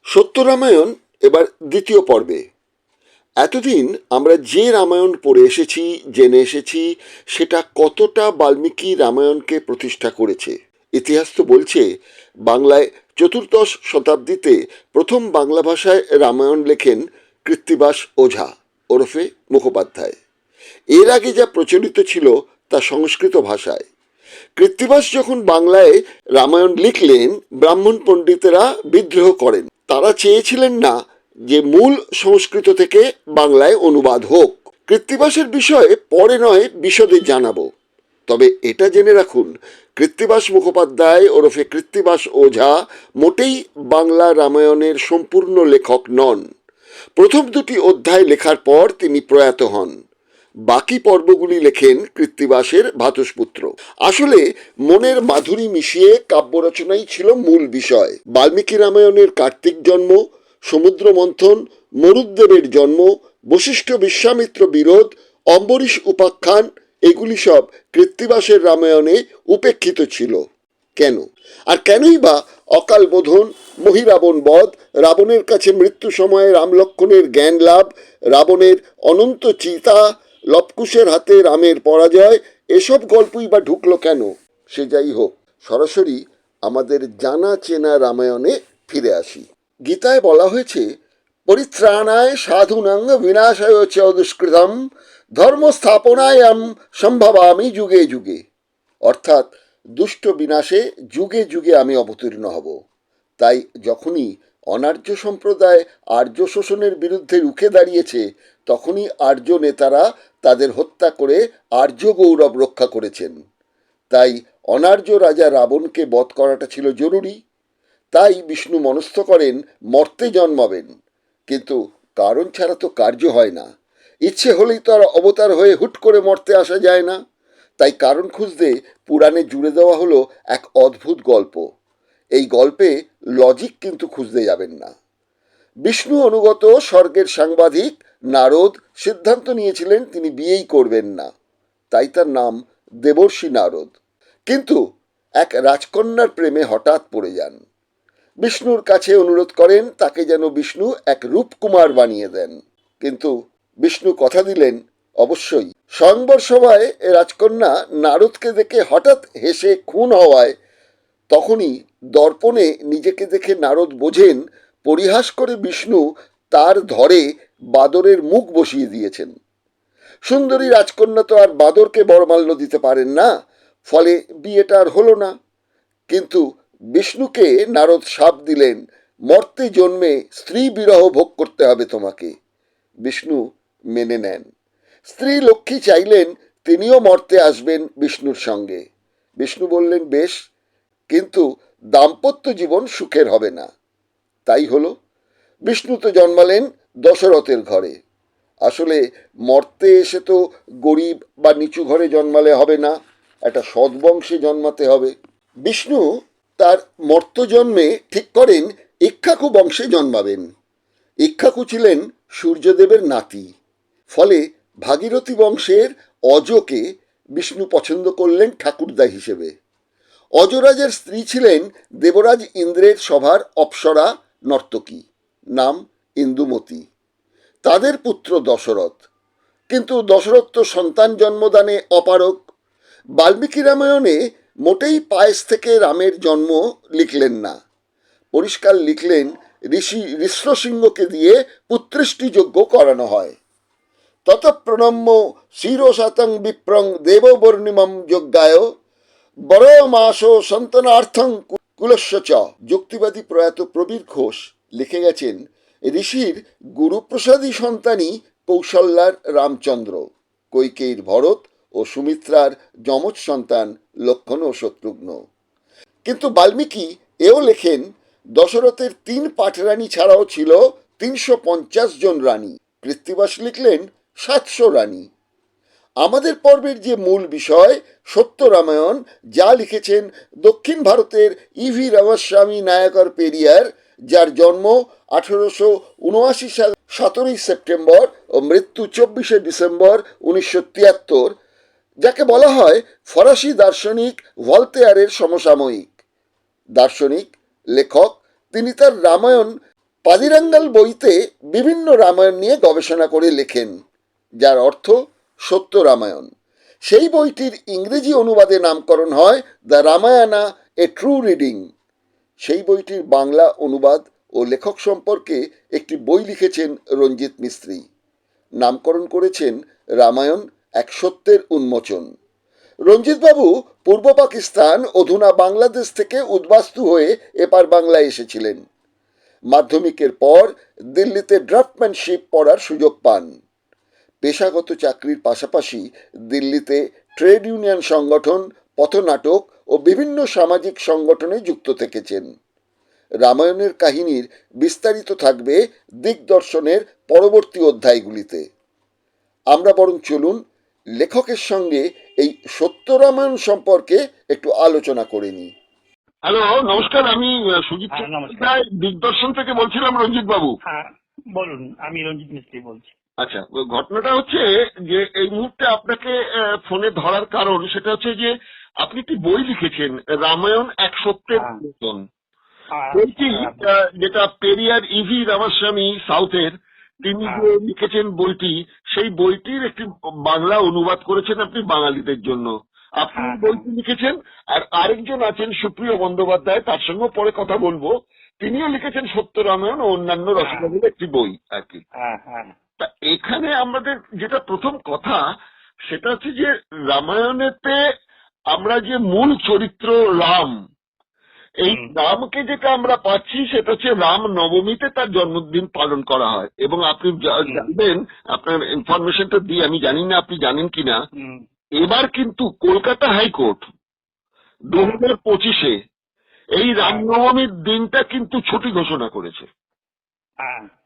সত্য রামায়ণ এবার দ্বিতীয় পর্বে। এতদিন আমরা যে রামায়ণ পড়ে এসেছি, জেনে এসেছি সেটা কতটা বাল্মীকি রামায়ণকে প্রতিষ্ঠা করেছে। ইতিহাস তো বলছে বাংলায় চতুর্দশ শতাব্দীতে প্রথম বাংলা ভাষায় রামায়ণ লেখেন কৃত্তিবাস ওঝা ওরফে মুখোপাধ্যায়। এর আগে যা প্রচলিত ছিল তা সংস্কৃত ভাষায়। কৃত্তিবাস যখন বাংলায় রামায়ণ লিখলেন, ব্রাহ্মণ পণ্ডিতেরা বিদ্রোহ করেন। তারা চেয়েছিলেন না যে মূল সংস্কৃত থেকে বাংলায় অনুবাদ হোক। কৃত্তিবাসের বিষয়ে পরে নয় বিশদে জানাবো, তবে এটা জেনে রাখুন, কৃত্তিবাস মুখোপাধ্যায় ওরফে কৃত্তিবাস ওঝা মোটেই বাংলা রামায়ণের সম্পূর্ণ লেখক নন। প্রথম দুটি অধ্যায় লেখার পর তিনি প্রয়াত হন। বাকি পর্বগুলি লেখেন কৃত্তিবাসের ভ্রাতুষ্পুত্র। আসলে মনের মাধুরী মিশিয়ে কাব্য রচনাই ছিল মূল বিষয়। বাল্মীকি রামায়ণের কার্তিক জন্ম, সমুদ্র মন্থন, মরুদ্দেবের জন্ম, বশিষ্ঠ বিশ্বামিত্র বিরোধ, অম্বরীশ উপাখ্যান, এগুলি সব কৃত্তিবাসের রামায়ণে উপেক্ষিত ছিল। কেন? আর কেনই বা অকাল বোধন, মহিরাবণ বধ, রাবণের কাছে মৃত্যু সময়ে রামলক্ষণের জ্ঞান লাভ, রাবণের অনন্ত চিতা, লবকুশের হাতে রামের পরাজয়, এসব গল্পই বা ঢুকলো কেন? সে যাই হোক, সরাসরি আমাদের জানা চেনা রামায়ণে ফিরে আসি। গীতায় বলা হয়েছে, পরিত্রাণায় সাধুনাং বিনাশায় চ দুষ্কৃতম ধর্ম স্থাপনায়াম সম্ভবামি যুগে যুগে। অর্থাৎ দুষ্ট বিনাশে যুগে যুগে আমি অবতীর্ণ হব। তাই যখনই অনার্য সম্প্রদায় আর্য শোষণের বিরুদ্ধে রুখে দাঁড়িয়েছে, তখনই আর্য নেতারা তাদের হত্যা করে আর্য গৌরব রক্ষা করেছেন। তাই অনার্য রাজা রাবণকে বধ করাটা ছিল জরুরি। তাই বিষ্ণু মনস্থ করেন মর্তে জন্মাবেন, কিন্তু কারণ ছাড়া তো কার্য হয় না। ইচ্ছে হলেই তো আর অবতার হয়ে হুট করে মর্তে আসা যায় না। তাই কারণ খুঁজতে পুরাণে জুড়ে দেওয়া হলো এক অদ্ভুত গল্প। এই গল্পে লজিক কিন্তু খুঁজতে যাবেন না। বিষ্ণু অনুগত স্বর্গের সাংবাদিক নারদ সিদ্ধান্ত নিয়েছিলেন তিনি বিয়েই করবেন না। তাই তার নাম দেবর্ষি নারদ। কিন্তু এক রাজকন্যার প্রেমে হঠাৎ পড়ে যান। বিষ্ণুর কাছে অনুরোধ করেন তাকে যেন বিষ্ণু এক রূপকুমার বানিয়ে দেন। কিন্তু বিষ্ণু কথা দিলেন অবশ্যই। স্বয়ংবর সভায় রাজকন্যা নারদকে দেখে হঠাৎ হেসে খুন হওয়ায় তখনই দর্পণে নিজেকে দেখে নারদ বোঝেন পরিহাস করে বিষ্ণু তার ধরে বাদরের মুখ বসিয়ে দিয়েছেন। সুন্দরী রাজকন্যা তো আর বাদরকে বরমাল্য দিতে পারেন না, ফলে বিয়েটা আর হলো না। কিন্তু বিষ্ণুকে নারদ শাপ দিলেন, মর্তে জন্মে স্ত্রী বিরহ ভোগ করতে হবে তোমাকে। বিষ্ণু মেনে নেন। স্ত্রী লক্ষ্মী চাইলেন তিনিও মর্তে আসবেন বিষ্ণুর সঙ্গে। বিষ্ণু বললেন বেশ, কিন্তু দাম্পত্য জীবন সুখের হবে না। তাই হলো। বিষ্ণু তো জন্মালেন দশরথের ঘরে। আসলে মর্তে এসে তো গরিব বা নিচু ঘরে জন্মালে হবে না, একটা সদ্বংশে জন্মাতে হবে। বিষ্ণু তার মর্ত জন্মে ঠিক করেন ইক্ষ্বাকু বংশে জন্মাবেন। ইক্ষ্বাকু ছিলেন সূর্যদেবের নাতি। ফলে ভাগীরথী বংশের অজকে বিষ্ণু পছন্দ করলেন ঠাকুরদা হিসেবে। অজরাজের স্ত্রী ছিলেন দেবরাজ ইন্দ্রের সভার অপ্সরা নর্তকী, নাম ইন্দুমতী। তাদের পুত্র দশরথ। কিন্তু দশরথ তো সন্তান জন্মদানে অপারগ। বাল্মীকি রামায়ণে মোটেই পায়েস থেকে রামের জন্ম লিখলেন না। পরিষ্কার লিখলেন ঋষি ঋষ্যসিংহকে দিয়ে পুত্রেষ্টি যজ্ঞ করানো হয়। তত প্রণম্য শিরোশাতং বিপ্রং দেববর্ণিমম যজ্ঞায় বড় মাস সন্তানার্থং কুলস্য চ। যুক্তিবাদী প্রয়াত প্রবীর ঘোষ লিখে গেছেন, ঋষির গুরুপ্রসাদী সন্তানই কৌশল্যার রামচন্দ্র, কৈকেয়ীর ভরত ও সুমিত্রার যমজ সন্তান লক্ষ্মণ ও শত্রুঘ্ন। কিন্তু বাল্মীকি এও লেখেন দশরথের 3 পাটরানী ছাড়াও ছিল 350 জন রানী। কৃত্তিবাস লিখলেন 700 রানী। আমাদের পর্বের যে মূল বিষয় সত্য রামায়ণ, যা লিখেছেন দক্ষিণ ভারতের ইভি রামাস্বামী নায়াকর পেরিয়ার, যার জন্ম 1879 সাল 17 সেপ্টেম্বর ও মৃত্যু 24 ডিসেম্বর 1973, যাকে বলা হয় ফরাসি দার্শনিক ভলতেয়ারের সমসাময়িক। দার্শনিক, লেখক, তিনি তার রামায়ণ পাদিরাঙ্গাল বইতে বিভিন্ন রামায়ণ নিয়ে গবেষণা করে লেখেন, যার অর্থ সত্য রামায়ণ। সেই বইটির ইংরেজি অনুবাদে নামকরণ হয় the Ramayana a true reading. সেই বইটির বাংলা অনুবাদ ও লেখক সম্পর্কে একটি বই লিখেছেন রঞ্জিত মিস্ত্রি। নামকরণ করেছেন রামায়ণ এক সত্যের উন্মোচন। রঞ্জিতবাবু পূর্ব পাকিস্তান, অধুনা বাংলাদেশ থেকে উদ্বাস্তু হয়ে এপার বাংলায় এসেছিলেন। মাধ্যমিকের পর দিল্লিতে ড্রাফটম্যানশিপ পড়ার সুযোগ পান। পেশাগত চাকরির পাশাপাশি দিল্লিতে ট্রেড ইউনিয়ন সংগঠন, পথনাটক ও বিভিন্ন সামাজিক সংগঠনে যুক্ত থেকেছেন। রামায়ণের কাহিনীর বিস্তারিত থাকবে দিগদর্শনের পরবর্তী অধ্যায়গুলিতে। আমরা বরং চলুন লেখকের সঙ্গে এই সত্য রামায়ণ সম্পর্কে একটু আলোচনা করে নিই। হ্যালো, নমস্কার। আমি সুজিত নমস্কার। দিগদর্শন থেকে বলছিলাম, রঞ্জিত বাবু। হ্যাঁ, বলুন। আমি রঞ্জিত মিস্ত্রি বলছি। আচ্ছা, ঘটনাটা হচ্ছে যে এই মুহূর্তে আপনাকে ফোনে ধরার কারণ সেটা হচ্ছে যে আপনি একটি বই লিখেছেন, রামায়ণ এক সত্যের মতন। বইটি যেটা পেরিয়ার ইভি রামাস্বামী সাউথের, তিনি যে লিখেছেন বইটি, সেই বইটির একটি বাংলা অনুবাদ করেছেন আপনি বাঙালিদের জন্য। আপনি বইটি লিখেছেন, আর আরেকজন আছেন সুপ্রিয় বন্দ্যোপাধ্যায়, তার সঙ্গে পরে কথা বলবো। তিনিও লিখেছেন সত্য রামায়ণ ও অন্যান্য রচনাগুলো একটি বই আর কি। তা এখানে আমাদের যেটা প্রথম কথা সেটা হচ্ছে যে রামায়ণেতে আমরা যে মূল চরিত্র রাম, এই রামকে যেটা আমরা পাচ্ছি সেটা হচ্ছে রাম নবমীতে তার জন্মদিন পালন করা হয়। এবং আপনি জানবেন, আপনার ইনফরমেশনটা দিয়ে আমি জানি না আপনি জানেন কিনা, এবার কিন্তু কলকাতা হাইকোর্ট 2025-এ এই রামনবমীর দিনটা কিন্তু ছুটি ঘোষণা করেছে।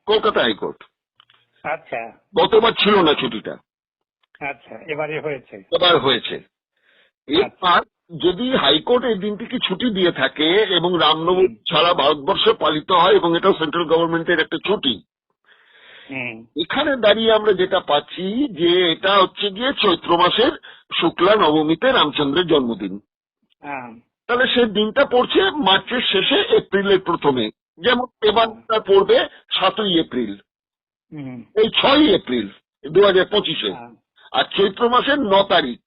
কলকাতা হাইকোর্ট। আচ্ছা, গতবার ছিল না ছুটিটা, আচ্ছা, এবারে হয়েছে। এবার হয়েছে। এবার যদি হাইকোর্ট এই দিনটিকে ছুটি দিয়ে থাকে এবং রামনবমী সারা ভারতবর্ষে পালিত হয় এবং এটা সেন্ট্রাল গভর্নমেন্টের একটা ছুটি, এখানে দাঁড়িয়ে আমরা যেটা পাচ্ছি যে এটা হচ্ছে গিয়ে চৈত্র মাসের শুক্লা নবমীতে রামচন্দ্রের জন্মদিন। তাহলে সেই দিনটা পড়ছে মার্চের শেষে, এপ্রিলের প্রথমে। যেমন এবার পড়বে 7ই এপ্রিল, এই 6ই এপ্রিল 2025-এ, আর চৈত্র মাসের 9 তারিখ।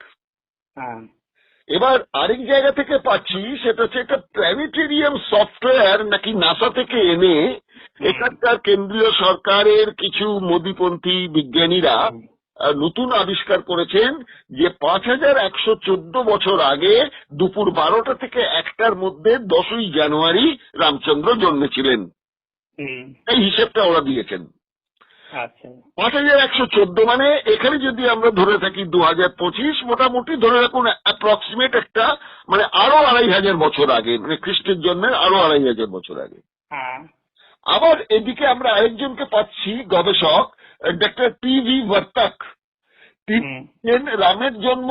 এবার আরেক জায়গা থেকে পাচ্ছি সেটা হচ্ছে একটা প্ল্যানেটেরিয়াম সফটওয়্যার নাকি নাসা থেকে এনে এখানকার কেন্দ্রীয় সরকারের কিছু মোদিপন্থী বিজ্ঞানীরা নতুন আবিষ্কার করেছেন যে 5114 বছর আগে দুপুর 12টা থেকে 1টার মধ্যে 10ই জানুয়ারি রামচন্দ্র জন্মেছিলেন। এই হিসেবটা ওরা দিয়েছেন। 5114 মানে এখানে যদি আমরা ধরে থাকি 2025, মোটামুটি ধরে রাখুন অ্যাপ্রক্সিমেট একটা, মানে আরো 2500 বছর আগে, মানে খ্রিস্টের জন্মের আরো 2500 বছর আগে। আবার এদিকে আমরা আরেকজনকে পাচ্ছি, গবেষক ডক্টর PV বর্তক। রামের জন্ম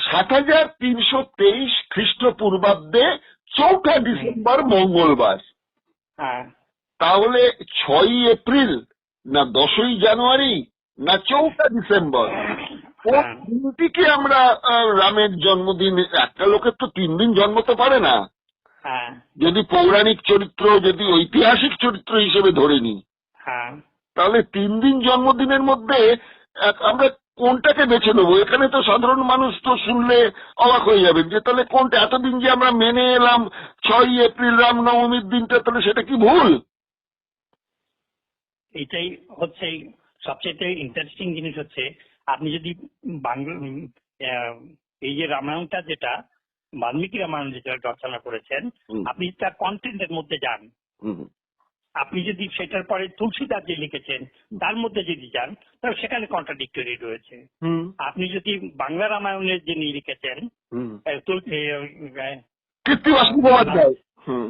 7323 খ্রিস্টপূর্বাব্দে 4 ডিসেম্বর মঙ্গলবার। তাহলে 6ই এপ্রিল না 10ই জানুয়ারি না 4 ডিসেম্বর, কোন দিনটিকে আমরা রামের জন্মদিন? একটা লোকের তো 3 দিন জন্মতে পারে না, যদি পৌরাণিক চরিত্র, যদি ঐতিহাসিক চরিত্র হিসেবে ধরে নিই। তাহলে 3 দিন জন্মদিনের মধ্যে আমরা কোনটাকে বেছে নেবো? এখানে তো সাধারণ মানুষ তো শুনলে অবাক হয়ে যাবেন যে তাহলে কোনটা, এতদিন যে আমরা মেনে এলাম 6ই এপ্রিল রামনবমীর দিনটা, তাহলে সেটা কি ভুল? এটাই হচ্ছে সবচেয়ে ইন্টারেস্টিং জিনিস। হচ্ছে আপনি যদি বাংলা এই যে রামায়ণটা, যেটা বাল্মীকি রামায়ণ যেটা রচনা করেছেন, আপনি তার কন্টেন্টের মধ্যে যান, আপনি যদি সেটার পরে তুলসীদাস যে লিখেছেন তার মধ্যে যদি যান, তাহলে সেখানে কন্ট্রাডিক্টরি রয়েছে। আপনি যদি বাংলা রামায়ণের যিনি লিখেছেন,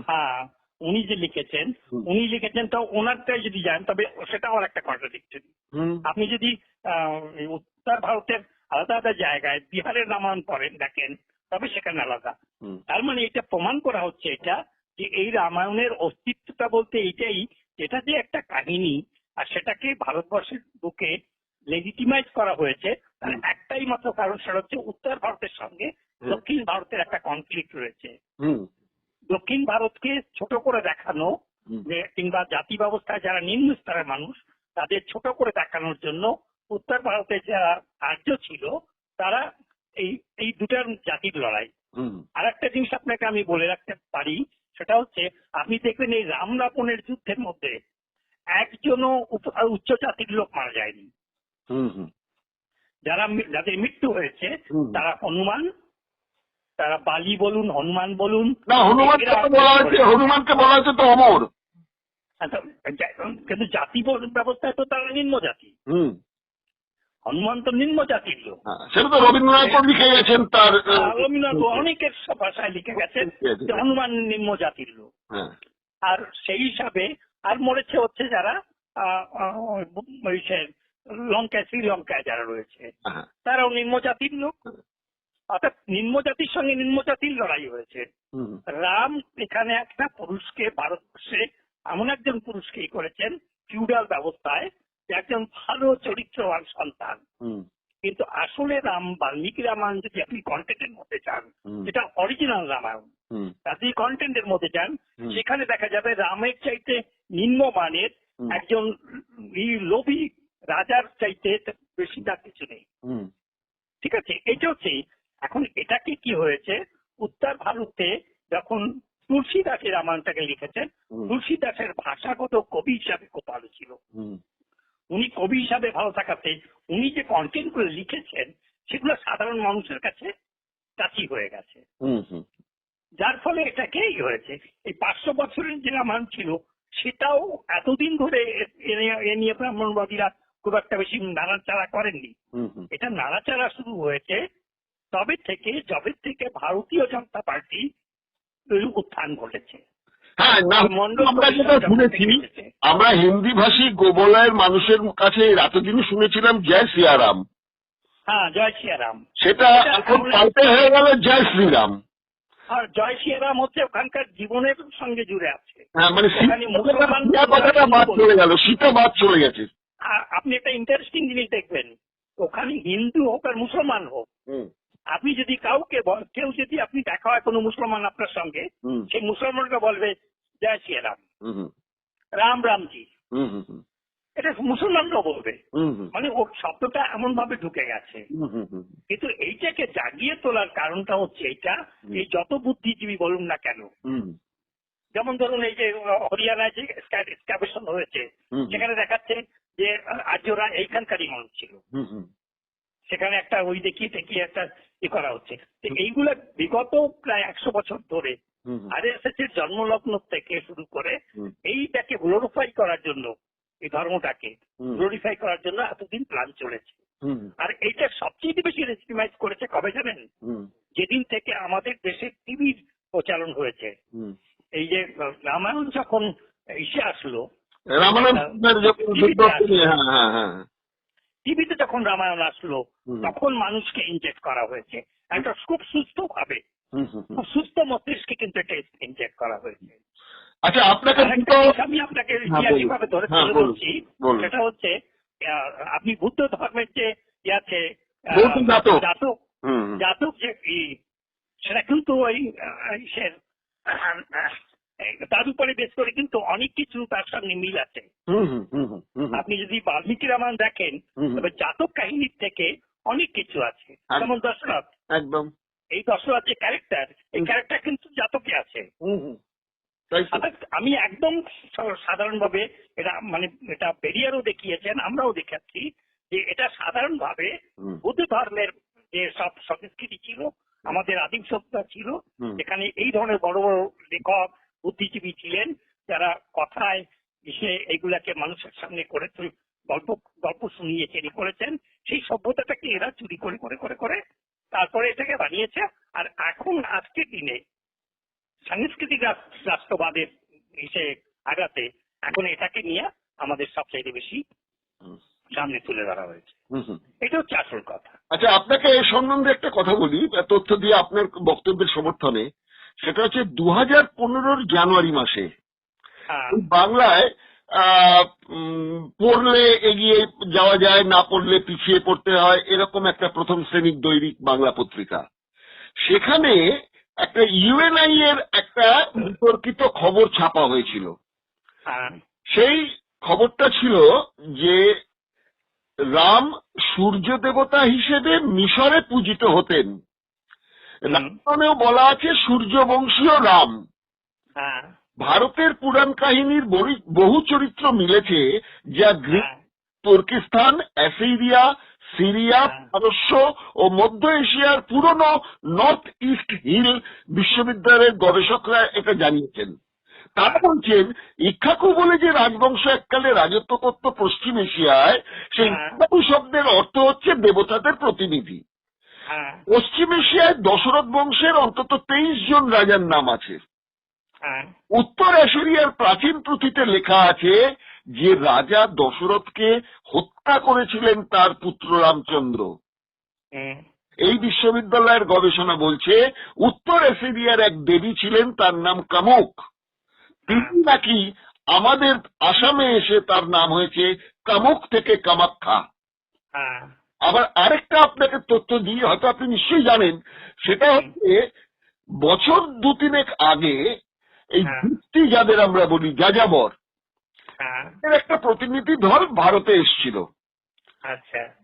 হ্যাঁ, উনি যে লিখেছেন তো ওনারটাই যদি যান, তবে সেটাও একটা কন্ট্রাডিক্টরি। আপনি যদি উত্তর ভারতের আলাদা আলাদা জায়গায় বিহারের রামায়ণ পড়েন, দেখেন, তবে সেখানে আলাদা। তার মানে এটা প্রমাণ করা হচ্ছে এটা যে এই রামায়ণের অস্তিত্বটা বলতে এইটাই, যেটা যে একটা কাহিনী, আর সেটাকে ভারতবর্ষের বুকে লেজিটিমাইজ করা হয়েছে, তার একটাই মাত্র কারণ, সেটা হচ্ছে উত্তর ভারতের সঙ্গে দক্ষিণ ভারতের একটা কনফ্লিক্ট রয়েছে। দক্ষিণ ভারতকে ছোট করে দেখানো যে কিংবা জাতি ব্যবস্থায় যারা নিম্ন স্তরের মানুষ তাদের ছোট করে দেখানোর জন্য উত্তর ভারতে যারা আর্য ছিল তারা এই দুটার জাতির লড়াই। আর একটা জিনিস আপনাকে আমি বলে রাখতে পারি, সেটা হচ্ছে আপনি দেখবেন এই রাম রাবণের যুদ্ধের মধ্যে একজনও উচ্চ জাতির লোক মারা যায়নি। যাদের মৃত্যু হয়েছে তারা হনুমান, তারা বালি বলুন, হনুমান বলুন। না, হনুমানকে বলা হয়েছে তো অমর। কিন্তু জাতি ব্যবস্থায় তো তারা নিম্ন জাতি। হনুমান তো নিম্ন জাতির লোক। সেটা তো রবীন্দ্রনাথ লিখে গেছেন, তার রবীন্দ্রনাথ অনেকের ভাষায় লিখে গেছেন যে হনুমান নিম্ন জাতির লোক। আর সেই হিসাবে আর মরেছে হচ্ছে যারা লঙ্কায়, শ্রীলঙ্কায় যারা রয়েছে তারাও নিম্ন জাতির লোক। অর্থাৎ নিম্ন জাতির সঙ্গে নিম্ন জাতির লড়াই হয়েছে। রাম এখানে একটা পুরুষকে, ভারতবর্ষে এমন একজন পুরুষকেই করেছেন ফিউডাল ব্যবস্থায় একজন ভালো চরিত্রবান সন্তান। কিন্তু আসলে বাল্মীকি রামায়ণ যদি আপনি কন্টেন্টের মধ্যে যান, যেটা অরিজিনাল রামায়ণ, যদি কন্টেন্টের মধ্যে যান সেখানে দেখা যাবে রামের চাইতে নিম্নমানের একজন লোভী রাজার চাইতে বেশি তার কিছু নেই। ঠিক আছে, এটা হচ্ছে। এখন এটাকে কি হয়েছে, উত্তর ভারতে যখন তুলসীদাসের রামায়ণটাকে লিখেছেন, তুলসীদাসের ভাষাগত কবি হিসাবে খুব ভালো ছিল। উনি কবি হিসাবে ভালো থাকাতে উনি যে কন্টেন্ট গুলো লিখেছেন সেগুলো সাধারণ মানুষের কাছে কাছি হয়ে গেছে, যার ফলে এটাকে হয়েছে। এই 500 বছরের যে রামায়ণ ছিল সেটাও এতদিন ধরে এ নিয়ে ব্রাহ্মণবাদীরা খুব একটা বেশি নাড়াচাড়া করেননি। এটা নাড়াচাড়া শুরু হয়েছে যবে থেকে ভারতীয় জনতা পার্টি উত্থান ঘটেছে। হ্যাঁ, আমরা যেটা শুনেছি, আমরা হিন্দি ভাষী গোবলয়ের মানুষের কাছে এতদিন শুনেছিলাম জয় সিয়ারাম। হ্যাঁ, জয় সিয়ারাম। সেটা এখন পাল্টে হয়ে গেল জয় শ্রীরাম। আর জয় সিয়ারাম হচ্ছে ওখানকার জীবনের সঙ্গে জুড়ে আছে। হ্যাঁ, মানে কথাটা বাদ চলে গেল, সীতা বাদ চলে গেছে। আপনি একটা ইন্টারেস্টিং জিনিস দেখবেন, ওখানে হিন্দু হোক আর মুসলমান হোক, আপনি যদি কেউ যদি আপনি দেখা হয় কোনো মুসলমান আপনার সঙ্গে, সেই মুসলমানকে বলবে জয় সিয়ারাম, রাম রামজি, এটা মুসলমানরাও বলবে। মানে ওর শব্দটা এমন ভাবে ঢুকে গেছে। কিন্তু এইটাকে জাগিয়ে তোলার কারণটা হচ্ছে এইটা, এই যত বুদ্ধিজীবী বলুন না কেন, যেমন ধরুন এই যে হরিয়ানায় যে এক্সকাভেশন হয়েছে সেখানে দেখাচ্ছে যে আর্যরা এইখানকারই মানুষ ছিল, সেখানে একটা ওই দেখিয়ে একটা করা হচ্ছে। এইগুলা বিগত প্রায় 100 বছর ধরে আরএসএস এর জন্মলগ্ন থেকে শুরু করে এইটাকে গ্লোরিফাই করার জন্য, এই ধর্মটাকে গ্লোরিফাই করার জন্য এতদিন প্ল্যান চলেছে। আর এইটা সবচেয়ে বেশি রেজিস্ট্রিমাইজ করেছে কবে জানেন? যেদিন থেকে আমাদের দেশে টিভির প্রচলন হয়েছে। এই যে রামায়ণ যখন এসে আসলো, টিভিতে যখন রামায়ণ আসলো তখন মানুষকে ইনজেক্ট করা হয়েছে একটা খুব সুস্থ ভাবে, খুব সুস্থ মস্তিষ্কে কিন্তু এটা ইনজেক্ট করা হয়েছে। আচ্ছা, আপনাকে আমি আপনাকে ভাবে ধরে বলছি, সেটা হচ্ছে আপনি বুদ্ধ ধর্মের যে আছে জাতক যে সেটা কিন্তু ওই তার উপরে বেশ করে কিন্তু অনেক কিছু তার সঙ্গে মিল আছে। আপনি যদি বাল্মীকি রামায়ণ দেখেন তবে জাতক কাহিনীর থেকে অনেক কিছু আছে। যেমন দশরথ, একদম এই দশরথ যে ক্যারেক্টার, এই ক্যারেক্টার কিন্তু জাতকে আছে। আমি একদম সাধারণভাবে এটা পেরিয়ারও দেখিয়েছেন, আমরাও দেখাচ্ছি যে এটা সাধারণভাবে বুদ্ধ ধর্মের যে সব সংস্কৃতি ছিল, আমাদের আদিম সভ্যতা ছিল, যেখানে এই ধরনের বড় বড় লেখক বুদ্ধিজীবী ছিলেন যারা কথায় এসে এইগুলাকে মানুষের সামনে করে গল্প শুনিয়েছেন, করেছেন। সেই সভ্যতাটাকে এরা চুরি করে করে করে করে তারপরে এটাকে বানিয়েছে। আর এখন আজকের দিনে সাংস্কৃতিক রাষ্ট্রবাদের এসে আগাতে এখন এটাকে নিয়ে আমাদের সবচাইতে বেশি সামনে তুলে ধরা হয়েছে। এটা হচ্ছে আসল কথা। আচ্ছা, আপনাকে এই সম্বন্ধে একটা কথা বলি, তথ্য দিয়ে আপনার বক্তব্যের সমর্থনে। সেটা হচ্ছে 2015 জানুয়ারি মাসে বাংলায় পড়লে এগিয়ে যাওয়া যায়, না পড়লে পিছিয়ে পড়তে হয়, এরকম একটা প্রথম শ্রেণীর দৈনিক বাংলা পত্রিকা। সেখানে একটা ইউএনআই এর একটা বিতর্কিত খবর ছাপা হয়েছিল হ্যাঁ সেই খবরটা ছিল যে রাম সূর্য দেবতা হিসেবে মিশরে পূজিত হতেন। রামায়ণেও বলা আছে সূর্যবংশীয় রাম। হ্যাঁ ভারতের পুরাণ কাহিনীর বহু চরিত্র মিলেছে, যা গ্রিক, তুর্কিস্তান, অ্যাসিরিয়া, সিরিয়া, পারস্য ও মধ্য এশিয়ার পুরনো নর্থ ইস্ট হিল বিশ্ববিদ্যালয়ের গবেষকরা এটা জানিয়েছেন। তারা বলছেন ইক্ষ্বাকু বলে যে রাজবংশ এককালে রাজত্ব করত পশ্চিম এশিয়ায়, সেই ইক্ষ্বাকু শব্দের অর্থ হচ্ছে দেবতাদের প্রতিনিধি। পশ্চিম এশিয়ায় দশরথ বংশের অন্তত 23 জন রাজার নাম আছে। উত্তর অ্যাসিরিয়ার প্রাচীন পুঁথিতে লেখা আছে যে রাজা দশরথকে হত্যা করেছিলেন তার পুত্র রামচন্দ্র। এই বিশ্ববিদ্যালয়ের গবেষণা বলছে উত্তর অ্যাসিরিয়ার এক দেবী ছিলেন, তার নাম কামুক। তিনি নাকি আমাদের আসামে এসে তার নাম হয়েছে কামুক থেকে কামাখ্যা। আবার আরেকটা আপনাকে তথ্য দিই, হয়তো আপনি নিশ্চয়ই জানেন, সেটা হচ্ছে বছর 2-3 আগে এই যুক্তি যাদের আমরা বলি যাযাবর, এর একটা প্রতিনিধি দল ভারতে এসেছিল।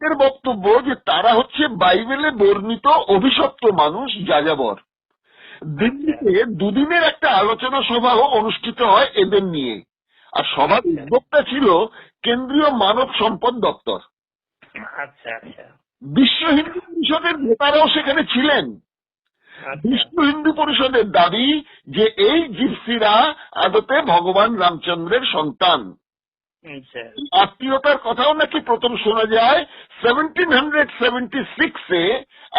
এর বক্তব্য যে তারা হচ্ছে বাইবেলে বর্ণিত অভিশপ্ত মানুষ যাযাবর। দিল্লিতে 2 দিনের একটা আলোচনা সভাও অনুষ্ঠিত হয় এদের নিয়ে, আর সভার উদ্যোক্তা ছিল কেন্দ্রীয় মানব সম্পদ দপ্তর। বিশ্ব হিন্দু পরিষদের নেতারাও সেখানে ছিলেন। বিশ্ব হিন্দু পরিষদের দাবি যে এই জিপসিরা আদতে ভগবান রামচন্দ্রের সন্তান। আত্মীয়তার কথাও নাকি প্রথম শোনা যায় 1776-এ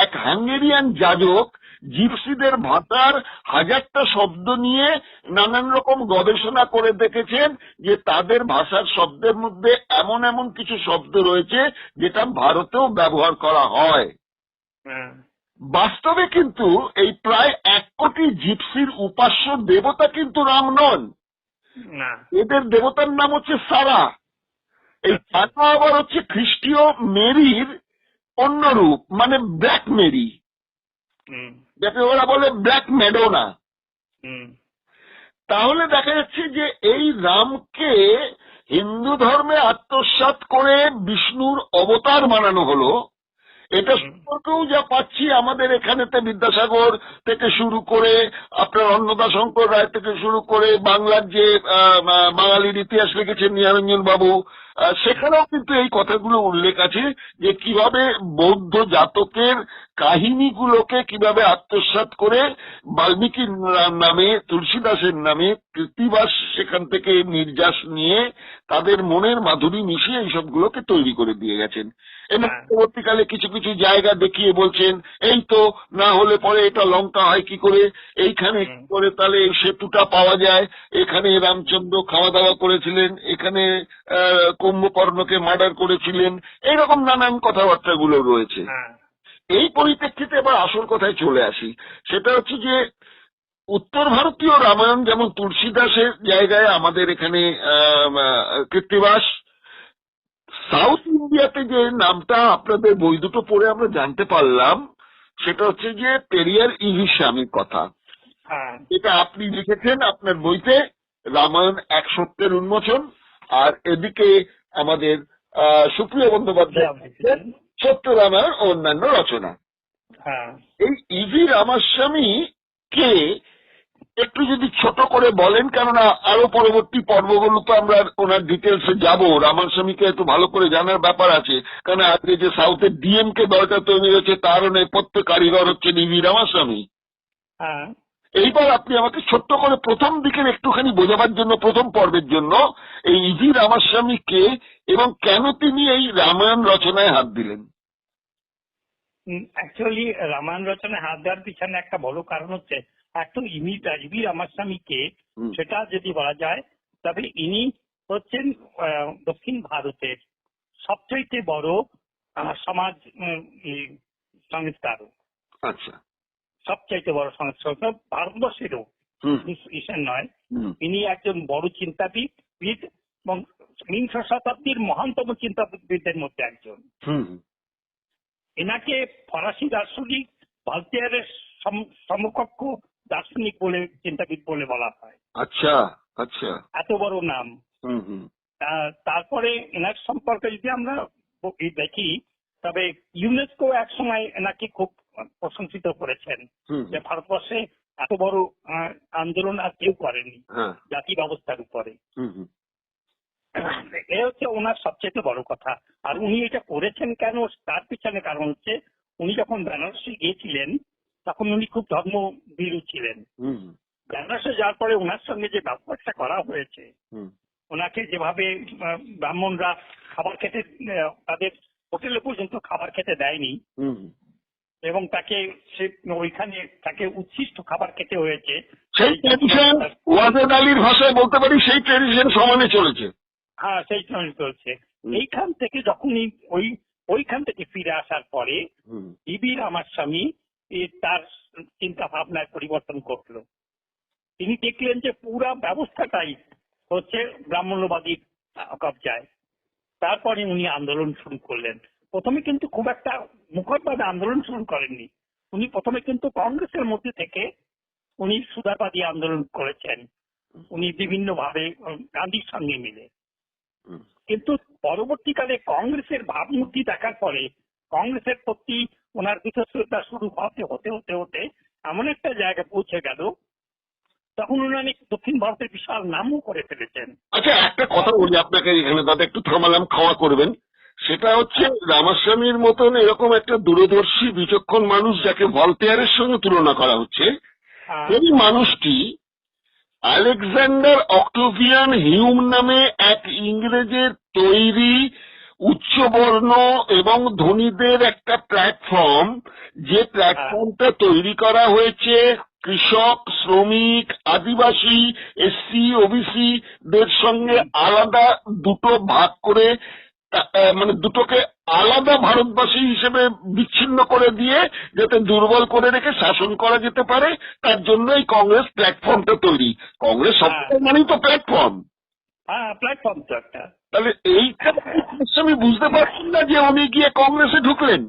এক হাঙ্গেরিয়ান যাজক জিপসিদের ভাষার 1000টা শব্দ নিয়ে নানান রকম গবেষণা করে দেখেছেন যে তাদের ভাষার শব্দের মধ্যে এমন এমন কিছু শব্দ রয়েছে যেটা ভারতেও ব্যবহার করা হয়। বাস্তবে কিন্তু এই প্রায় 1 কোটি জিপসির উপাস্য দেবতা কিন্তু রাম নন। এদের দেবতার নাম হচ্ছে সারা। এই সারা আবার হচ্ছে খ্রিস্টীয় মেরির অন্য রূপ, মানে ব্ল্যাক মেরি, যাকে ওরা বলে ব্ল্যাক ম্যাডোনা। তাহলে দেখা যাচ্ছে যে এই রামকে হিন্দু ধর্মে আত্মসাৎ করে বিষ্ণুর অবতার বানানো হলো। এটা সম্পর্কেও যা পাচ্ছি আমাদের এখানেতে বিদ্যাসাগর থেকে শুরু করে আপনার অন্নদা শঙ্কর রায় থেকে শুরু করে বাংলার যে বাঙালির ইতিহাস লিখেছেন নিরঞ্জন বাবু, সেখানেও কিন্তু এই কথাগুলো উল্লেখ আছে যে কিভাবে বৌদ্ধ জাতকের কাহিনীগুলোকে কিভাবে আত্মসাৎ করে বাল্মীকির নামে, তুলসীদাসের নামে কৃত্তিবাস সেখান থেকে নির্যাস নিয়ে তাদের মনের মাধুরী মিশিয়ে এইসবগুলোকে তৈরি করে দিয়ে গেছেন। এবং পরবর্তীকালে কিছু কিছু জায়গা দেখিয়ে বলছেন এই তো না হলে পরে এটা লঙ্কা হয় কি করে, এইখানে কি করে তাহলে এই সেতুটা পাওয়া যায়, এখানে রামচন্দ্র খাওয়া দাওয়া করেছিলেন, এখানে কুম্ভকর্ণকে মার্ডার করেছিলেন, এইরকম নানান কথাবার্তাগুলো রয়েছে। এই পরিপ্রেক্ষিতে এবার আসল কথায় চলে আসি, সেটা হচ্ছে যে উত্তর ভারতীয় রামায়ণ যেমন তুলসীদাসের জায়গায় আমাদের এখানে কৃত্তিবাস, সাউথ ইন্ডিয়াতে যে নামটা আপনাদের বই দুটো পড়ে আমরা জানতে পারলাম সেটা হচ্ছে যে পেরিয়ার ইভি স্বামীর কথা। এটা আপনি লিখেছেন আপনার বইতে, রামায়ণ এক সত্যের উন্মোচন, আর এদিকে আমাদের সুপ্রিয় বন্দ্যোপাধ্যায় সত্য রামায়ণ ও অন্যান্য রচনা। এই ইভি রামাস্বামী কে একটু যদি ছোট করে বলেন, কেননা আরো পরবর্তী পর্বগুলো তো আমরা ওনার ডিটেলসে যাবো, রামাস্বামীকে একটু ভালো করে জানার ব্যাপার আছে, কারণ আজকে যে সাউথের ডিএমকে দলটা তৈরি হয়েছে তারও নেপথ্য কারিগর হচ্ছে ইভি রামাস্বামী। এইবার আপনি আমাকে ছোট্ট করে প্রথম দিকের একটুখানি বোঝাবার জন্য, প্রথম পর্বের জন্য এই ইভি রামাস্বামী কে এবং কেন তিনি এই রামায়ণ রচনায় হাত দিলেন। অ্যাকচুয়ালি রামায়ণ রচনায় হাত দেওয়ার পিছনে একটা বড় কারণ হচ্ছে একটু ইভি রামাস্বামীকে সেটা যদি বলা যায়, তবে ইনি হচ্ছেন দক্ষিণ ভারতের সবচেয়ে বড় সমাজ সংস্কারক। আচ্ছা, সবচাইতে বড় সংস্কারক ভারতবর্ষেরও, ইসের নয়। ইনি একজন বড় চিন্তাবিদ এবং বিংশ শতাব্দীর মহানতম চিন্তাবিদদের মধ্যে একজন। এনাকে ফরাসি দার্শনিক ভলতেয়ারের সমকক্ষ দার্শনিক বলে, চিন্তাবিদ বলে বলা হয়। আচ্ছা আচ্ছা। এত বড় নাম। হুম হুম তারপরে এনার সম্পর্কে যদি আমরা দেখি, তবে ইউনেস্কো এক সময় এনাকে খুব প্রশংসিত করেছেন হুম যে ভারতবর্ষে এত বড় আন্দোলন আর কেউ করেনি হ্যাঁ জাতি ব্যবস্থার উপরে। হুম হুম এ হচ্ছে ওনার সবচেয়ে বড় কথা। আর উনি এটা করেছেন কেন, তার পিছনে কারণ হচ্ছে উনি যখন বেনারসে গিয়েছিলেন তখন উনি খুব ধর্মভীরু ছিলেন। হুম বেনারসে যাওয়ার পরে ওনার সঙ্গে যে ব্যবহারটা করা হয়েছে, হুম ওনাকে যেভাবে ব্রাহ্মণরা খাবার খেতে, তাদের হোটেলে পর্যন্ত খাবার খেতে দেয়নি হুম এবং তাকে সে ওইখানে তাকে উচ্ছিষ্ট খাবার খেতে হয়েছে। সেই ট্রেডিশন ওয়াজেদ আলীর ভাষায় বলতে পারি সেই ট্রেডিশন সমানে চলেছে। হ্যাঁ, সেই সময় চলছে। এইখান থেকে যখনই ওইখান থেকে ফিরে আসার পরে বিবি রামাস্বামী তার চিন্তা ভাবনায় পরিবর্তন করলো। তিনি দেখলেন যে পুরা ব্যবস্থাটাই হচ্ছে ব্রাহ্মণ্যবাদীর কবজায়। তারপরে উনি আন্দোলন শুরু করলেন। প্রথমে কিন্তু খুব একটা মুখরভাবে আন্দোলন শুরু করেননি। উনি প্রথমে কিন্তু কংগ্রেসের মধ্যে থেকে উনি সুধাবাদী আন্দোলন করেছেন, উনি বিভিন্ন ভাবে গান্ধীর সঙ্গে মিলে। কিন্তু পরবর্তীকালে কংগ্রেসের ভাবমূর্তি দেখার পরে কংগ্রেসের প্রতি ওনার বিতশ্রদ্ধা শুরু হতে হতে হতে হতে এমন একটা জায়গায় পৌঁছে গেল, তখন উনি দক্ষিণ ভারতের বিশাল নামও করে ফেলেছেন। আচ্ছা, একটা কথা বলি আপনাকে এখানে, দাদা একটু থামালাম, ক্ষমা করবেন। সেটা হচ্ছে রামাস্বামীর মতন এরকম একটা দূরদর্শী বিচক্ষণ মানুষ যাকে ভলতেয়ারের সঙ্গে তুলনা করা হচ্ছে, এই মানুষটি আলেকজান্ডার অক্টোভিয়ান হিউম নামে এক ইংরেজের তৈরি উচ্চবর্ণ এবং ধনীদের একটা প্ল্যাটফর্ম, যে প্ল্যাটফর্মটা তৈরি করা হয়েছে কৃষক, শ্রমিক, আদিবাসী, এসসি, ওবিসি দের সঙ্গে আলাদা দুটো ভাগ করে, মানে দুটোকে আলাদা ভারতবাসী হিসেবে বিচ্ছিন্ন করে দিয়ে যাতে দুর্বল করে রেখে শাসন করা যেতে পারে, তার জন্য এই কংগ্রেস প্ল্যাটফর্মটা তৈরি। কংগ্রেস সবসময় মানেই তো প্ল্যাটফর্ম। হ্যাঁ, প্ল্যাটফর্ম তো একটা। তাহলে এইটা আমি বুঝতে পারছি না যে উনি গিয়ে কংগ্রেসে ঢুকলেন।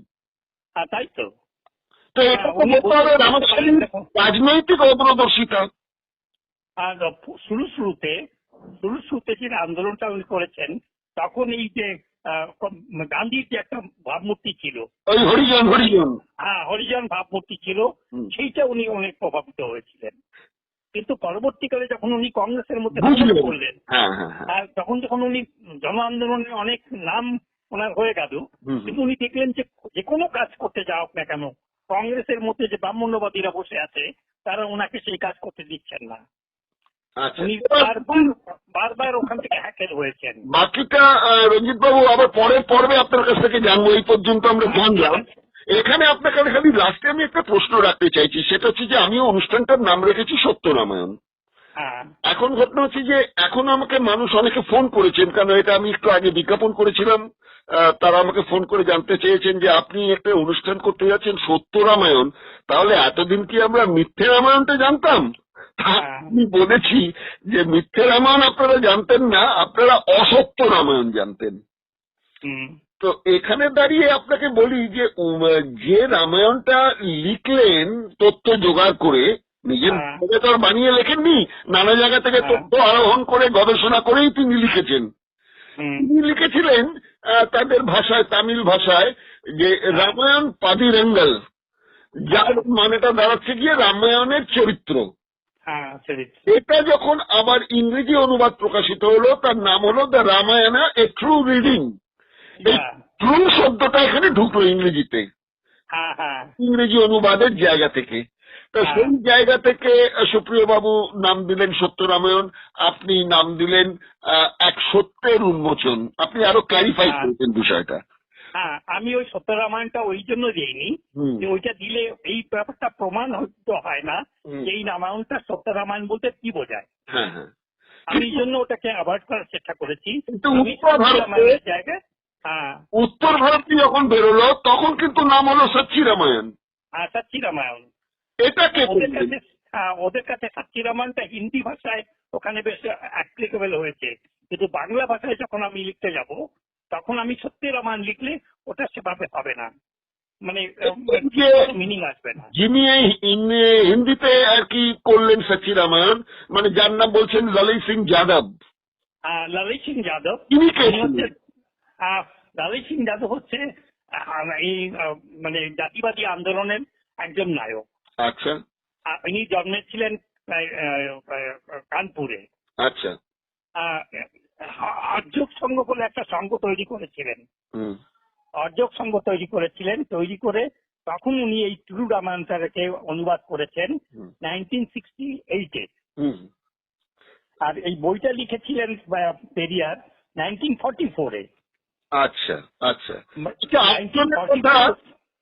তাই তো। তো এটা তো বলতে হবে রামাস্বামীর রাজনৈতিক অদূরদর্শিতা। আর শুরুতে যে আন্দোলনটা উনি করেছেন, তখন এই যে গান্ধীর যে একটা ভাবমূর্তি ছিল, ওই হরিজন হরিজন ভাবমূর্তি ছিল, সেইটা উনি অনেক প্রভাবিত হয়েছিলেন। কিন্তু পরবর্তীকালে যখন উনি কংগ্রেসের মধ্যে করলেন, যখন উনি জন আন্দোলনে অনেক নাম ওনার হয়ে গেল, কিন্তু উনি দেখলেন যে কোনো কাজ করতে যাওক না কেন, কংগ্রেসের মধ্যে যে ব্রাহ্মণ্যবাদীরা বসে আছে তারা ওনাকে সেই কাজ করতে দিচ্ছেন না। উনি বারবার ওখান থেকে হ্যাকেল হয়েছেন। বাকিটা রঞ্জিত বাবু আবার পরের পর্বে আপনার কাছ থেকে জানবো। এই পর্যন্ত আমরা জানলাম। এখানে আপনার কাছে খালি লাস্টে আমি একটা প্রশ্ন রাখতে চাইছি, সেটা হচ্ছে যে আমিও অনুষ্ঠানটার নাম রেখেছি সত্য রামায়ণ। এখন ঘটনা হচ্ছে যে এখন আমাকে মানুষ অনেকে ফোন করেছেন, কারণ এটা আমি একটু আগে বিজ্ঞাপন করেছিলাম। তারা আমাকে ফোন করে জানতে চেয়েছেন যে আপনি একটা অনুষ্ঠান করতে যাচ্ছেন সত্য রামায়ণ, তাহলে এতদিন কি আমরা মিথ্যে রামায়ণটা জানতাম? আমি বলেছি যে মিথ্যে রামায়ণ আপনারা জানতেন না, আপনারা অসত্য রামায়ণ জানতেন। তো এখানে দাঁড়িয়ে আপনাকে বলি যে রামায়ণটা লিখলেন তথ্য জোগাড় করে, নিজের তো আর বানিয়ে লেখেননি, নানা জায়গা থেকে তথ্য আরোহণ করে গবেষণা করেই তিনি লিখেছেন। তিনি লিখেছিলেন তাদের ভাষায়, তামিল ভাষায়, যে রামায়ণ পাদিরেঙ্গল, যার মানেটা দাঁড়াচ্ছে গিয়ে রামায়ণের চরিত্র। এটা যখন আবার ইংরেজি অনুবাদ প্রকাশিত হলো, তার নাম হলো the Ramayana a true reading. True শব্দটা এখানে ঢুকলো ইংরেজিতে, ইংরেজি অনুবাদের জায়গা থেকে। তো সেই জায়গা থেকে সুপ্রিয় বাবু নাম দিলেন সত্য রামায়ণ, আপনি নাম দিলেন এক সত্যের উন্মোচন। আপনি আরো ক্লারিফাই করেছেন বিষয়টা। আমি ওই সত্য রামায়ণটা ওই জন্য দিইনি যে ওইটা দিলে এই ব্যাপারটা প্রমাণ হতে হয় না যে এই রামায়ণটা সত্য রামায়ণ বলতে কি বোঝায়। আমি এই জন্য ওটাকে অ্যাভয়েড করার চেষ্টা করেছি। জায়গায় উত্তর ভারতে যখন বেরোলো তখন কিন্তু নাম হলো সচ্চি রামায়ণ। সচ্চি রামায়ণ। এটাকে ওদের কাছে সচ্চি রামায়ণটা হিন্দি ভাষায় ওখানে বেশ অ্যাপ্লিকেবল হয়েছে, কিন্তু বাংলা ভাষায় যখন আমি লিখতে যাব তখন আমি সত্যি রামায়ণ লিখলে ওটা সেভাবে হবে না। মানে মিনিং আসবে না। যিনি এই হিন্দিতে আর কি করলেন সচি রামায়ণ, মানে যার নাম বলছেন ললিত সিং যাদব, ললিত সিং যাদব তিনি কে উনি হচ্ছে ছিলেন? ললিত সিং যাদব হচ্ছে এই মানে জাতিবাদী আন্দোলনের একজন নায়ক। আচ্ছা ইনি জন্মেছিলেন কানপুরে। আচ্ছা। অর্জক সংঘ বলে একটা সংঘ তৈরি করেছিলেন। হুম অর্জক সংঘ তৈরি করেছিলেন, তৈরি করে তখন উনি এই ট্রু রামায়ণটাকে অনুবাদ করেছেন 1968-এ। হুম। আর এই বইটা লিখেছিলেন পেরিয়ার 1944-এ। আচ্ছা আচ্ছা।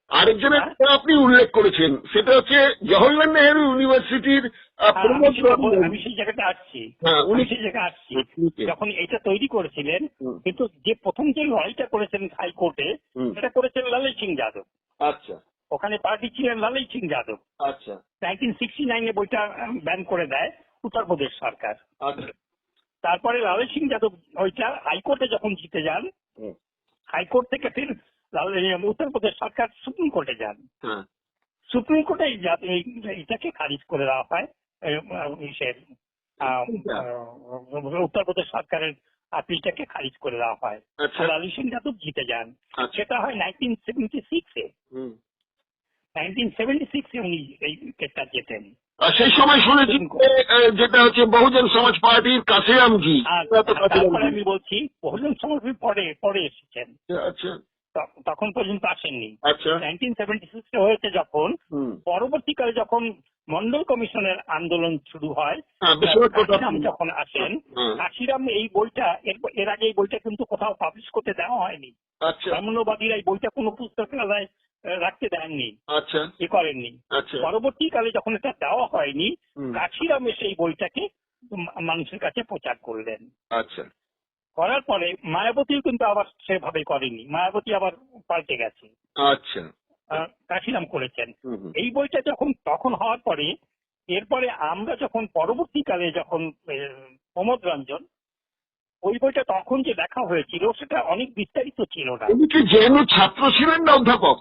আরেকজনের কথা আপনি উল্লেখ করেছেন, সেটা হচ্ছে জওহরলাল নেহেরু ইউনিভার্সিটির আমি সেই জায়গাটা আসছি। হ্যাঁ, উনি সেই জায়গায় আসছি। যখন এটা তৈরি করেছিলেন, কিন্তু যে প্রথম যে লড়াইটা করেছেন হাইকোর্টে, সেটা করেছেন ললিত সিং যাদব। আচ্ছা ওখানে পার্টি ছিলেন ললিত সিং যাদব। আচ্ছা 1969-এ বইটা ব্যান করে দেয় উত্তরপ্রদেশ সরকার। আচ্ছা। তারপরে ললিত সিং যাদব ওইটা হাইকোর্টে যখন জিতে যান, হাইকোর্ট থেকে ফির উত্তরপ্রদেশ সরকার সুপ্রিম কোর্টে যান। হ্যাঁ সুপ্রিম কোর্টে এটাকে খারিজ করে দেওয়া হয়। উত্তরপ্রদেশ সরকারের আপিলটাকে খারিজ করে দেওয়া হয়। আচ্ছা ললিত সিং যাদব জিতে যান। আচ্ছা। সেটা হয় 1976-এ। 1976-এ উনি এই কেসটা জেতেন। আর সেই সময় শুনেছি যেটা হচ্ছে বহুজন সমাজ পার্টির কাসেরামজি। তারপরে আমি বলছি বহুজন সমাজ পরে এসেছেন, আচ্ছা তখন পর্যন্ত আসেননি। আচ্ছা 1976-এ হয়েছে যখন, পরবর্তীকালে যখন মন্ডল কমিশনের আন্দোলন শুরু হয়, কাশিরাম যখন আসেন, কাশিরাম এই বইটা এর আগে এই বইটা কিন্তু কোথাও পাবলিশ করতে দেওয়া হয়নি। আচ্ছা ব্রাহ্মণ্যবাদীরা এই বইটা কোনো পুস্তকালয়ে রাখতে দেননি, আচ্ছা এ করেননি। আচ্ছা পরবর্তীকালে যখন এটা দেওয়া হয়নি, কাশিরাম এসে এই বইটাকে মানুষের কাছে প্রচার করলেন। আচ্ছা। করার পরে মায়াবতীও কিন্তু আবার সেভাবে করেনি, মায়াবতী আবার পাল্টে গেছে। আচ্ছা কাশিরাম করেছেন এই বইটা যখন তখন হওয়ার পরে। এরপরে আমরা যখন পরবর্তীকালে যখন প্রমোদ রঞ্জন, ওই বইটা তখন যে দেখা হয়েছিল সেটা অনেক বিস্তারিত ছিল না। উনি কি জেএনইউ ছাত্র ছিলেন না অধ্যাপক?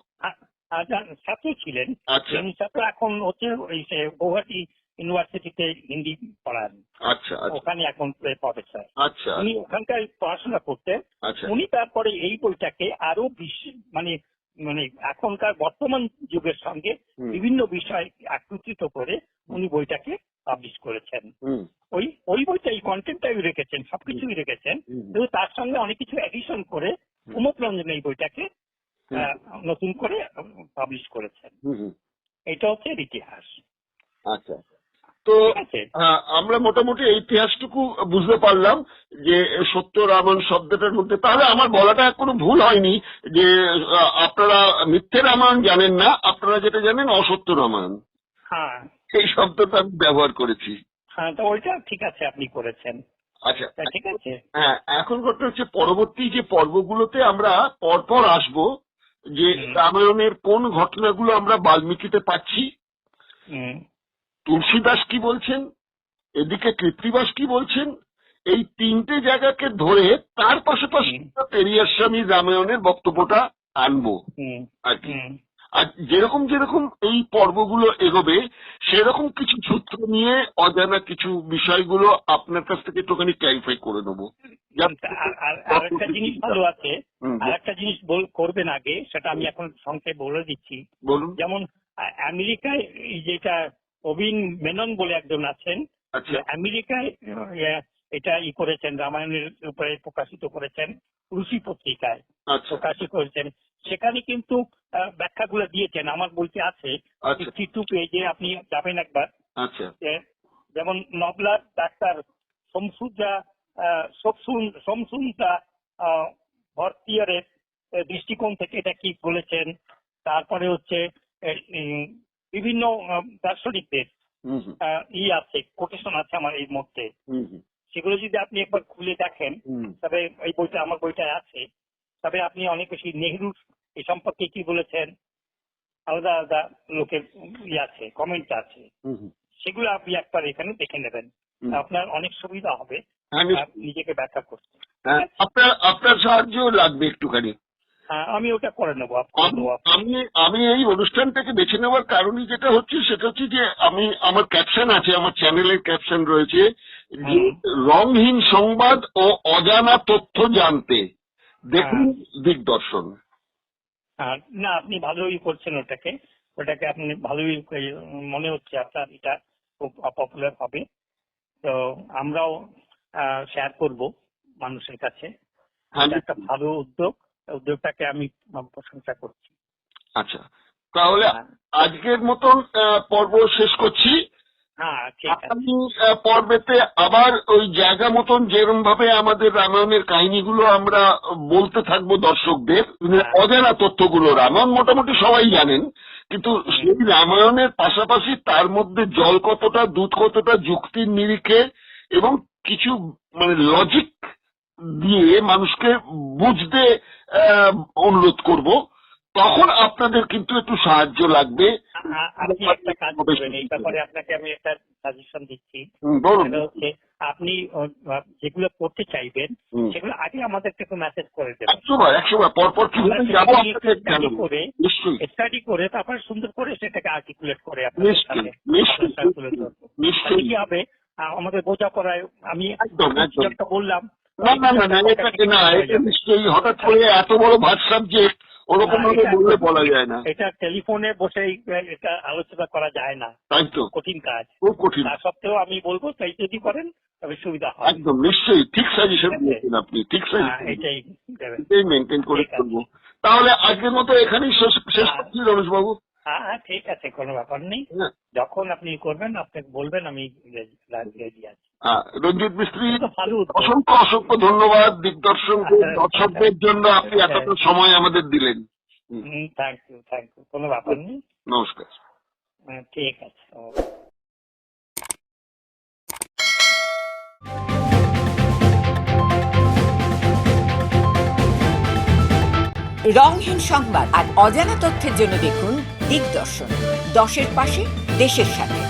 ছাত্র ছিলেন। আচ্ছা ছাত্র এখন হচ্ছে ওই গৌহাটি ইউনিভার্সিটিতে হিন্দি পড়ান। আচ্ছা ওখানে এখন প্রফেসর। আচ্ছা উনি ওখানকার পড়াশোনা করতেন। আচ্ছা। উনি তারপরে এই বইটাকে আরো মানে মানে এখনকার বর্তমান যুগের সঙ্গে বিভিন্ন বিষয় একত্রিত করে উনি বইটাকে পাবলিশ করেছেন। ওই বইটা এই কন্টেন্টটাই রেখেছেন, সবকিছুই রেখেছেন, কিন্তু তার সঙ্গে অনেক কিছু এডিশন করে প্রমোদ রঞ্জন এই বইটাকে নতুন করে পাবলিশ করেছেন। এটা হচ্ছে ইতিহাস। আচ্ছা। তো আমরা মোটামুটি এই ইতিহাসটুকু বুঝতে পারলাম যে সত্য রামায়ণ শব্দটার মধ্যে, তাহলে আমার বলাটা কোনো ভুল হয়নি যে আপনারা মিথ্যে রামায়ণ জানেন না, আপনারা যেটা জানেন অসত্য রামায়ণ। হ্যাঁ, এই শব্দটা আমি ব্যবহার করেছি। হ্যাঁ, তো ওইটা ঠিক আছে, আপনি করেছেন। আচ্ছা ঠিক আছে। হ্যাঁ, এখন কথা হচ্ছে পরবর্তী যে পর্বগুলোতে আমরা পরপর আসবো যে রামায়ণের কোন ঘটনাগুলো আমরা বাল্মীকিতে পাচ্ছি, তুলসীদাস কি বলছেন, এদিকে কৃত্তিবাস কি বলছেন, এই তিনটে জায়গাকে ধরে তার পাশাপাশি পেরিয়ার স্বামীর রামায়ণের বক্তব্যটা আনবো আর কি। আর যেরকম যেরকম এই পর্বগুলো এগোবে সেরকম কিছু সূত্র নিয়ে অজানা কিছু বিষয়গুলো আপনার কাছ থেকে একটুখানি ক্ল্যারিফাই করে নেবো। আর একটা জিনিস ভালো আছে, আর একটা জিনিস করবেন আগে, সেটা আমি এখন সংক্ষেপে বলে দিচ্ছি। বলুন। যেমন আমেরিকায় যেটা অবিন মেনন বলে একজন আছেন, আমেরিকায় এটা করেছেন, রামায়ণের উপরে প্রকাশিত করেছেন, রুচি পত্রিকায় প্রকাশিত করেছেন। সেখানে কিন্তু ব্যাখ্যাগুলো দিয়েছেন, আমার বইতে আছে 52 পেজে, আপনি যাবেন একবার। যেমন নবলার ডাক্তার সমসুন্দা ভর্তিয়ারের দৃষ্টিকোণ থেকে এটা কি বলেছেন। তারপরে হচ্ছে বিভিন্ন দার্শনিকদের আছে, কোটেশন আছে আমার এই মধ্যে। সেগুলো যদি আপনি একবার খুলে দেখেন, তবে এই বইটা, আমার বইটায় আছে, তবে আপনি অনেক বেশি নেহরুর এই সম্পর্কে কি বলেছেন, আলাদা আলাদা লোকের আছে, কমেন্ট আছে, সেগুলো আপনি একবার এখানে দেখে নেবেন, আপনার অনেক সুবিধা হবে নিজেকে ব্যাখ্যা করতে। আপনার সাহায্য লাগবে একটুখানি। হ্যাঁ, আমি ওটা করে নেবো, করে দেবো। আমি এই অনুষ্ঠানটাকে বেছে নেওয়ার কারণই যেটা হচ্ছে সেটা হচ্ছে যে আমি আমার ক্যাপশন আছে, আমার চ্যানেলের ক্যাপশন রয়েছে যে রংহীন সংবাদ ও অজানা তথ্য জানতে দেখুন দিগদর্শন। না, আপনি ভালোই করছেন ওটাকে আপনি ভালোই মনে হচ্ছে আপনার এটা খুব পপুলার হবে। তো আমরাও শেয়ার করব মানুষের কাছে। এটা একটা ভালো উদ্যোগটাকে আমি প্রশংসা করছি। আচ্ছা, তাহলে আজকের মতন পর্ব শেষ করছি। হ্যাঁ, ঠিক আছে। আগামী পর্বেতে আবার ওই জায়গা মতন যেরকম ভাবে আমাদের রামায়ণের কাহিনীগুলো আমরা বলতে থাকবো দর্শকদের, অজানা তথ্যগুলো। রামায়ণ মোটামুটি সবাই জানেন, কিন্তু সেই রামায়ণের পাশাপাশি তার মধ্যে জল কতটা, দুধ কতটা, যুক্তির নিরিখে এবং কিছু মানে লজিক দিয়ে মানুষকে বুঝতে অনুরোধ করব। তখন আপনাদের কিন্তু একটু সাহায্য লাগবে। আপনি একটা কাজ করবেন, এই ব্যাপারে আপনাকে আমি একটা সাজেশন দিচ্ছি। সেটা হচ্ছে আপনি যেগুলো করতে চাইবেন সেগুলো আগে আমাদেরকে একটু মেসেজ করে দেবেন। 100বার পরপর কিভাবে যাবো স্টাডি করে তারপর সুন্দর করে সেটাকে আর্টিকুলেট করে কি হবে আমাদের বোঝাপড়ায়। আমি একটা বললাম না, এটা নিশ্চয়ই হঠাৎ করে এত বড় ভাট সাবজেক্ট ওরকম ভাবে বললে বলা যায় না। এটা টেলিফোনে বসে এটা আলোচনা করা যায় না, তাই তো, কঠিন কাজ, খুব কঠিন। তা সত্ত্বেও আমি বলবো তাই যদি করেন তবে সুবিধা হয়। একদম নিশ্চয়ই ঠিক সাজেশন দিয়েছেন আপনি, ঠিক সাজেশন, এটাই মেনটেন করে করবো। তাহলে আজকের মতো এখানেই শেষ করছি রমেশ বাবু। হ্যাঁ, ঠিক আছে, কোনো ব্যাপার নেই। যখন আপনি করবেন আপনাকে বলবেন, আমি রেডি আছি। রঞ্জিত মিস্ত্রি, অসংখ্য ধন্যবাদ দর্শকদের জন্য আপনি এতটা সময় আমাদের দিলেন। থ্যাংক ইউ, কোনো ব্যাপার নেই। নমস্কার। ঠিক আছে। রংহীন সংবাদ আর অজানা তথ্যের জন্য দেখুন দিগদর্শন, 10-এর পাশে, দেশের সাথে।